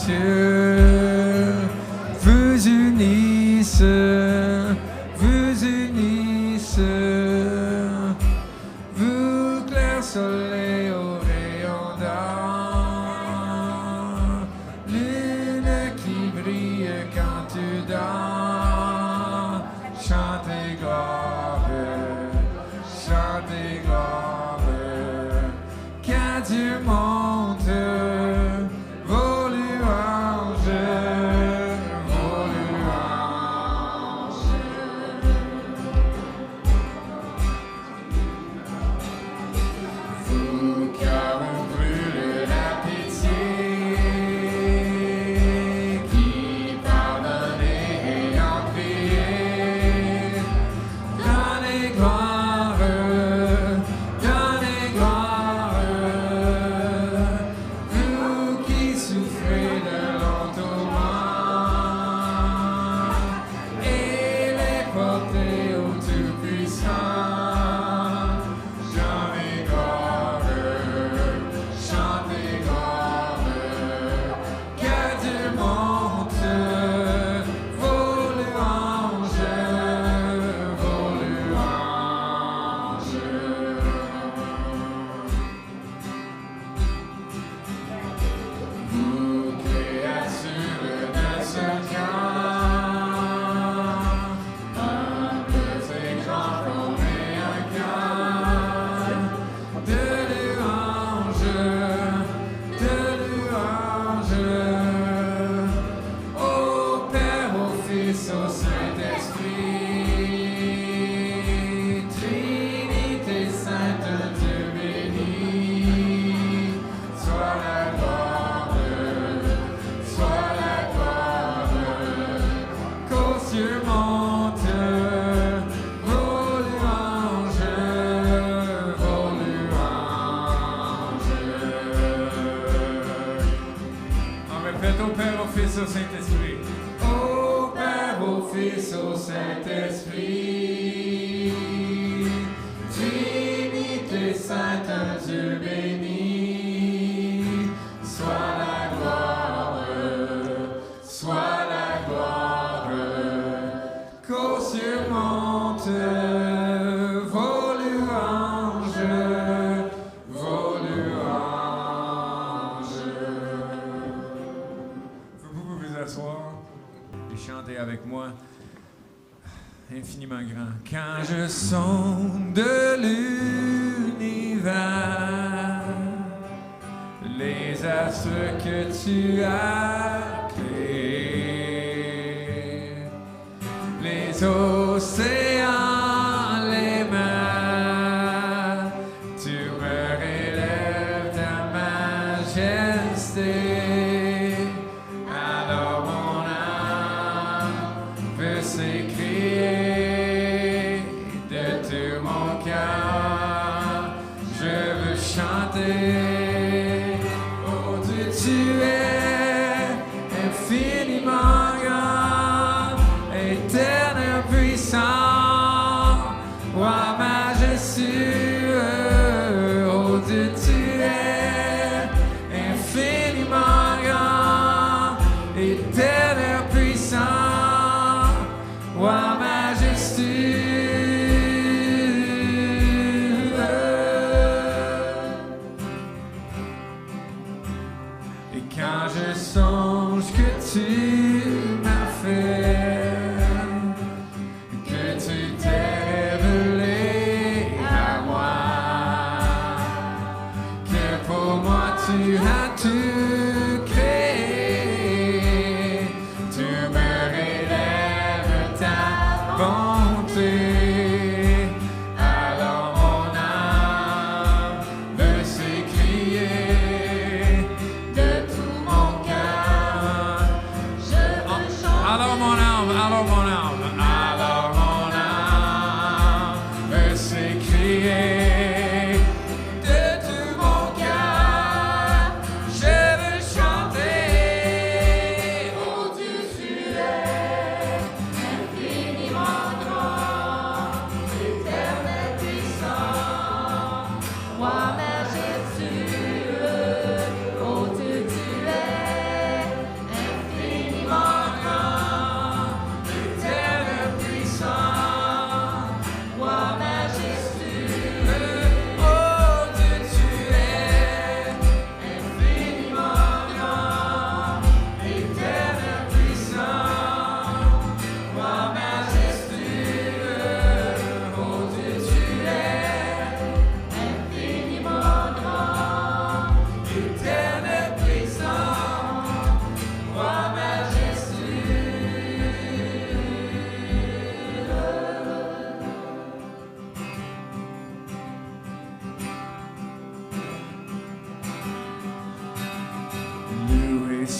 cieux vous unissent, vous clair soleil au rayon d'or, lune qui brille quand tu dors, chantez gloire, qu'à Dieu monte vos louanges, vos louanges. Vous car vous brûlez la pitié, qui pardonnez et en priez, donnez gloire, vous qui souffrez de longs tourments, et les portez au Tout-Puissant. Chantez gloire, qu'à Dieu monte vos louanges, vos louanges. Vous créatures d'un seul cœur, humbles et grands formez un cœur de louanges, au Père, au Fils, au Saint-Esprit, Trinité sainte, Dieu béni, soit la gloire, qu'aux cieux monte vos louanges, vos louanges. On répète au Père, au Fils, au Saint-Esprit. Au Père, au Fils, au Saint-Esprit, Trinité sainte, Dieu béni, soit la gloire, qu'aux cieux monte vos louanges, vos louanges. Vous pouvez vous asseoir et chanter avec moi. Infiniment grand. Quand je sonde l'univers, les astres que tu as créés, les océans, les mers, tu me relèves ta majesté. Alors mon âme peut s'écrier de tout mon cœur. Je veux chanter, oh Dieu, tu es infiniment grand, éternel, puissant, roi majestueux. Oh Dieu, tu es infiniment grand, éternel, puissant, roi majestueux. Et quand je songe que tu m'as fait, que tu t'es révélé à moi, que pour moi tu as tout créé, tu me relèves ta bonté. Alors mon âme veut s'écrier de tout mon cœur. Alors mon âme veut s'écrier de tout mon cœur. Je veux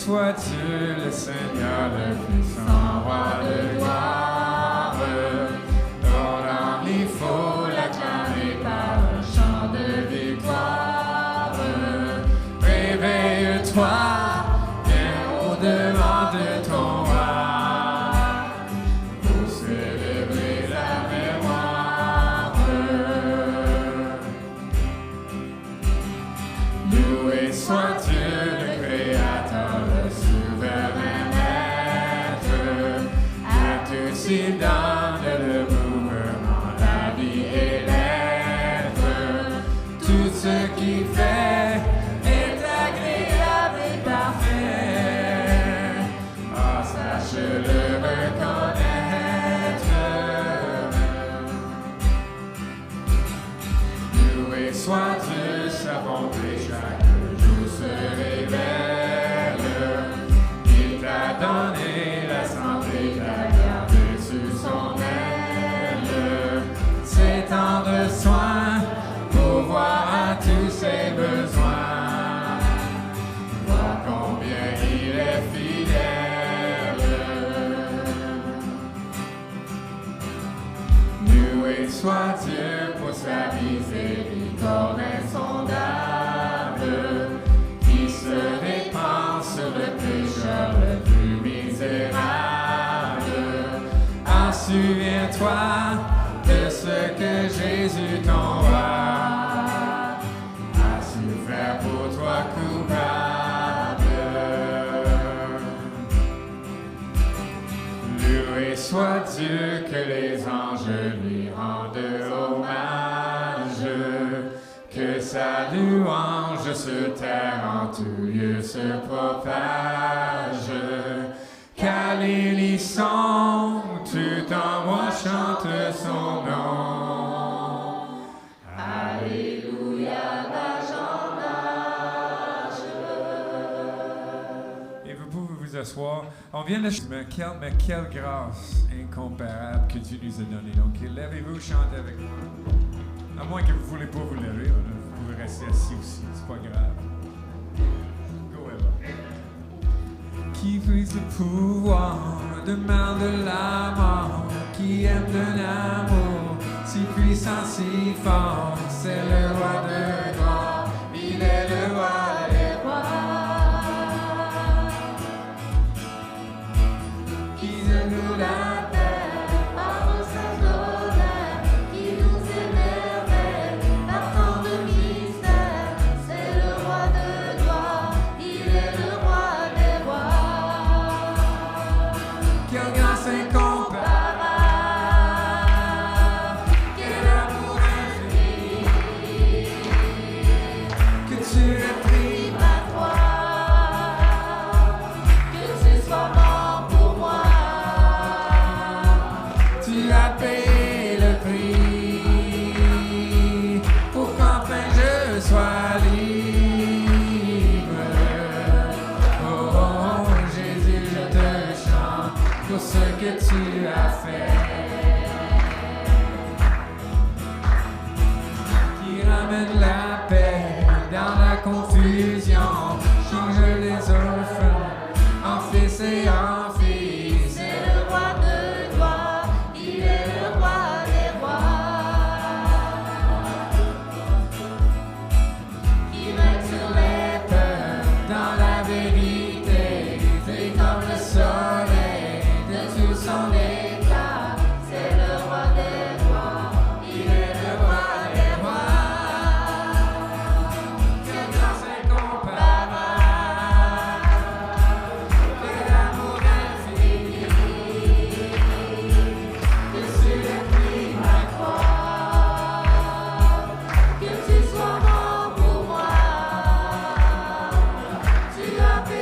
sois-tu le Seigneur, le puissant roi de gloire. Ton âme, il faut l'acclamer par un chant de victoire. Réveille-toi, viens au-devant de ton roi, pour célébrer la mémoire. Loué soit Dieu, le Créateur, le souverain maître. À tous il donne le mouvement, la vie et l'être. Tout ce qu'il fait est agréable et parfait. Ah, sache le reconnaître. Loué soit Dieu, sa bonté chaque jour se révèle. Il t'a donné la santé, t'a gardé sous son aile. Ses tendres soins pour voir à tous ses besoins. Vois combien il est fidèle. Loué soit Dieu pour sa miséricorde insondable, qui se répand sur le pécheur le plus misérable. Ah, souviens-toi de ce que Jésus ton roi a souffert pour toi coupable. Loué soit Dieu, que les anges lui rendent hommage, que sa louange sur terre en tout lieu se propage. Car les lissons, tout en moi chante son nom. Alléluia, d'âge en âge. Et vous pouvez vous asseoir. On vient de... Mais quelle grâce incomparable que tu nous as donnée. Donc, lèvez-vous, chantez avec moi. À moins que vous ne voulez pas vous lever, vous pouvez rester assis aussi, c'est pas grave. Go ever. Qui brise le pouvoir de mal de la mort, qui aime d'un amour si puissant, si fort, c'est le roi de gloire, il est le roi des rois. Qui nous la terre par sa honneur, qui nous émerveille par tant de mystère, c'est le roi de gloire, il est le roi des rois. Quelle grâce incomparable, quel amour infini, que tu aies pris ma croix, que tu sois mort pour moi. Tu as payé le prix pour qu'enfin je sois libre. Oh, oh, oh, Jésus, je te chante pour ce que tu as fait, qui ramène la paix dans la confusion, change les orphelins en fils et en filles. C'est le roi de gloire, il est le roi des rois, qui règne sur les peuples dans la vérité, c'est comme le soleil de tout son éclat. C'est le roi des rois, il est le roi des rois. Quelle grâce incomparable, quel amour infini, que tu aies pris ma croix, que tu sois mort pour moi. Tu as payé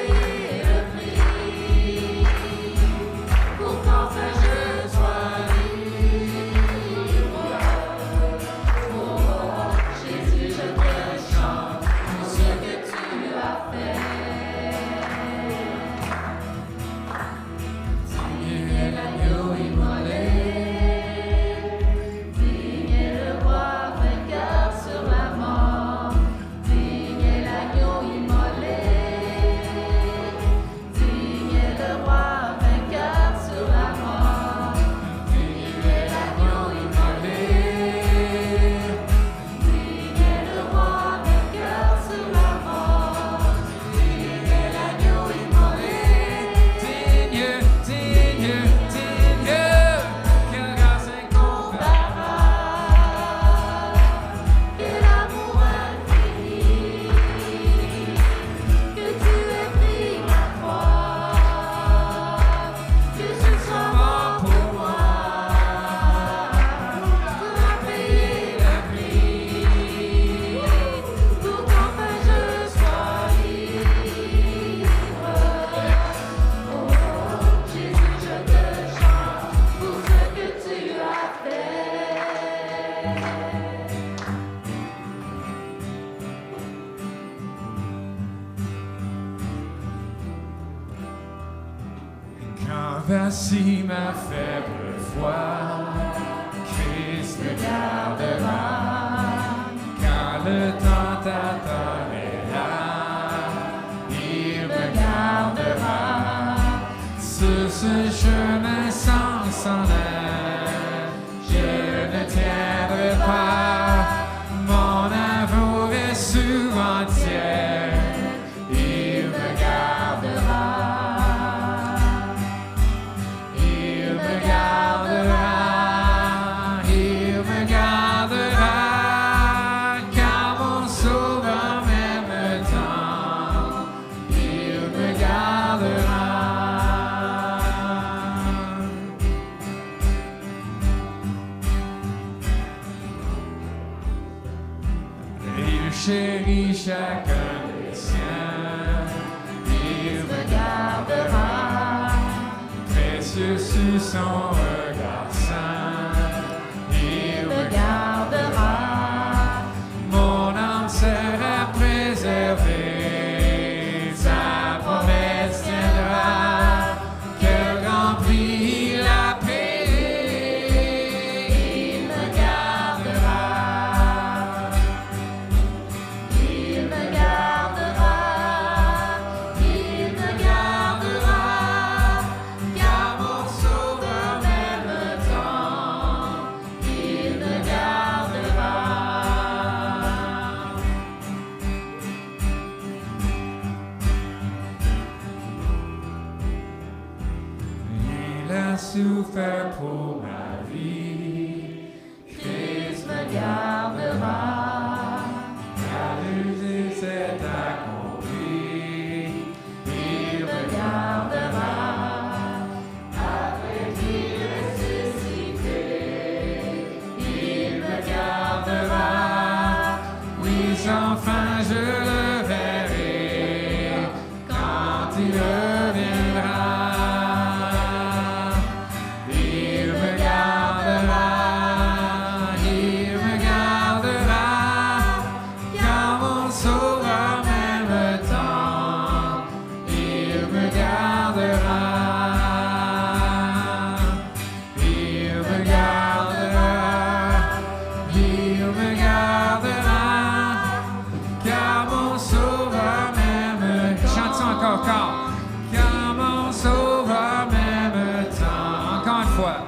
Voici ma faible foi, Christ me gardera. Quand le tentateur est là, il me gardera. Sur ce chemin sans s'en aller, je ne tiendrai pas. Mon amour est souvent entier, il me gardera. Il me gardera, il me gardera, car mon sauveur m'aime tant, il me gardera. Il chérit chacun des siens, il me gardera. Précieux sous son regard saint, il me gardera. Mon âme sera préservée, sa promesse tiendra. Quel grand prix il a payé, il me gardera. Il me gardera, il me gardera, car mon sauveur m'aime tant, il me gardera. Il a souffert pour ma vie, Christ me gardera. Car l'usure s'est accomplie, il me gardera. Après qu'il ressuscité, il me gardera. Oui, enfin je le verrai quand il reviendra. Il me gardera, il me gardera, car mon sauveur m'aime tant, il me gardera. Il me gardera, il me gardera, car mon sauveur m'aime. Chante ça encore, car mon sauveur m'aime tant. Encore une fois.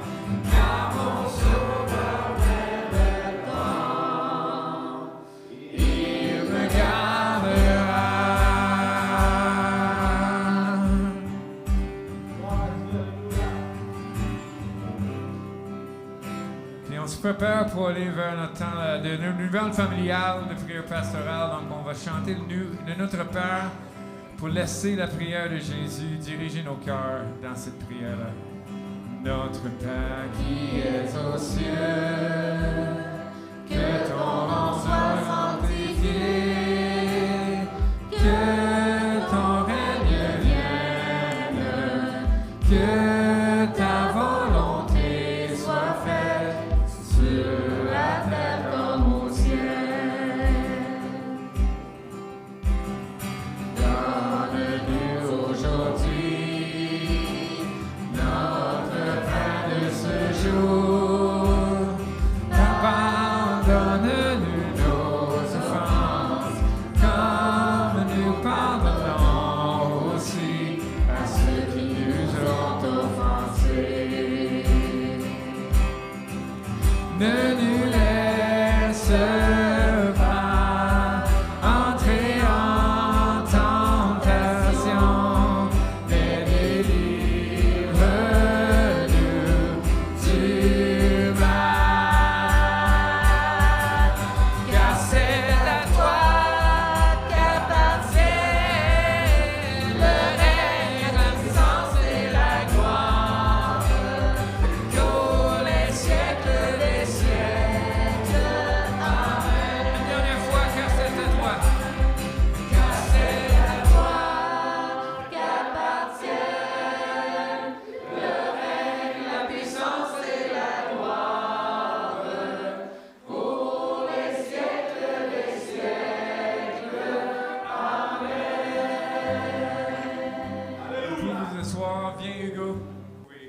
Car mon sauveur m'aime tant, il me gardera. Puis on se prépare pour aller vers notre temps de nouvelle familiale, de prière pastorale. Donc on va chanter le Notre Père pour laisser la prière de Jésus diriger nos cœurs dans cette prière-là. Notre Père qui es aux cieux, que ton nom soit sanctifié, que ton règne vienne, que ta volonté soit faite sur la terre comme au ciel. Donne-nous aujourd'hui notre pain de ce jour. Pardonne-nous nos offenses, comme nous pardonnons aussi à ceux qui nous ont offensés. Ne nous laisse pas entrer en tentation, mais délivre-nous du mal. Car c'est à toi qu'appartient le règne, la puissance et la gloire, pour les siècles des siècles. Amen. Une dernière fois, car c'est à toi. Car c'est à toi qu'appartiennent le règne, la puissance et la gloire, pour les siècles des siècles. Amen. Pour ce soir, viens Hugo. Oui.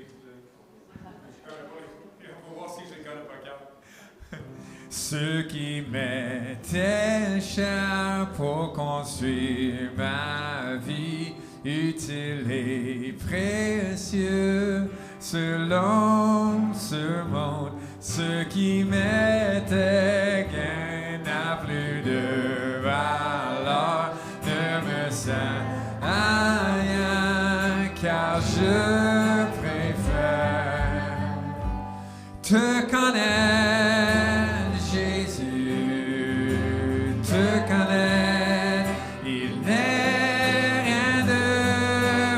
Ce qui m'était cher pour construire ma vie, utile et précieux, selon ce monde, ce qui m'était gain n'a plus de valeur, ne me sert à rien, car je préfère te connaître, Jésus, te connaître, il n'est rien de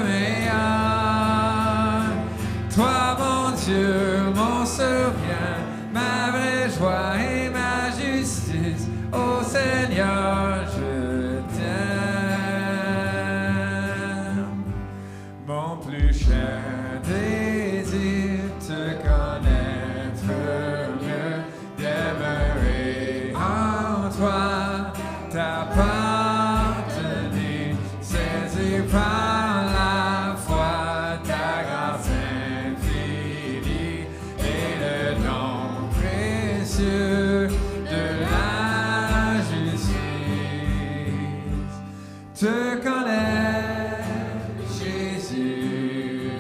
meilleur. Toi, mon Dieu, mon sauveur, ma vraie joie et ma justice, ô Seigneur, je t'aime. Mon plus cher désir, te connaître mieux, demeurer en toi, t'appartenir, saisi par la foi, ta grâce infinie et le don précieux de la justice. Te connaître, Jésus,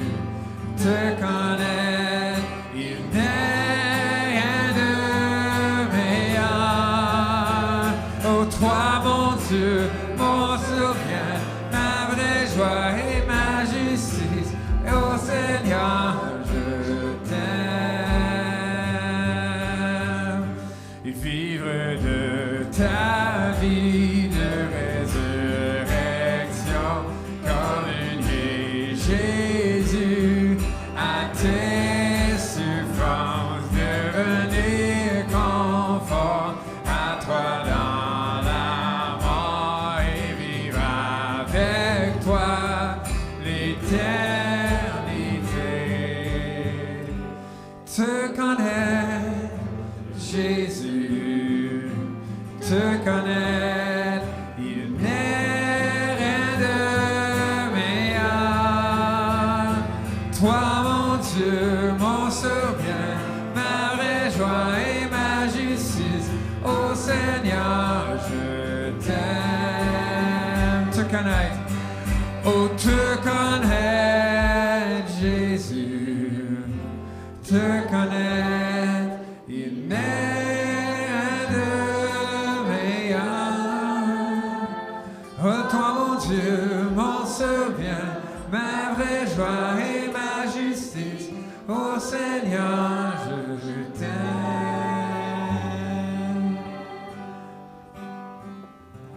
te connaître, il n'est rien de meilleur. Oh, toi, mon Dieu, mon souverain, ma vraie joie et ma justice, oh Seigneur, je t'aime. Et vivre de ta vie de résurrection, communier Jésus à tes souffrances, devenir confort à toi dans la mort et vivre avec toi l'éternité. Te connaître, Jésus, te connaître, il n'est rien de meilleur. Toi, mon Dieu, mon sauveur, ma vraie joie et ma justice, ô Seigneur, je t'aime. Te connaître, oh, te connaître, Jésus, te connaître, il n'est rien de meilleur. Oh, toi, mon Dieu, mon sauveur, ma vraie joie et ma justice, ô Seigneur, je t'aime.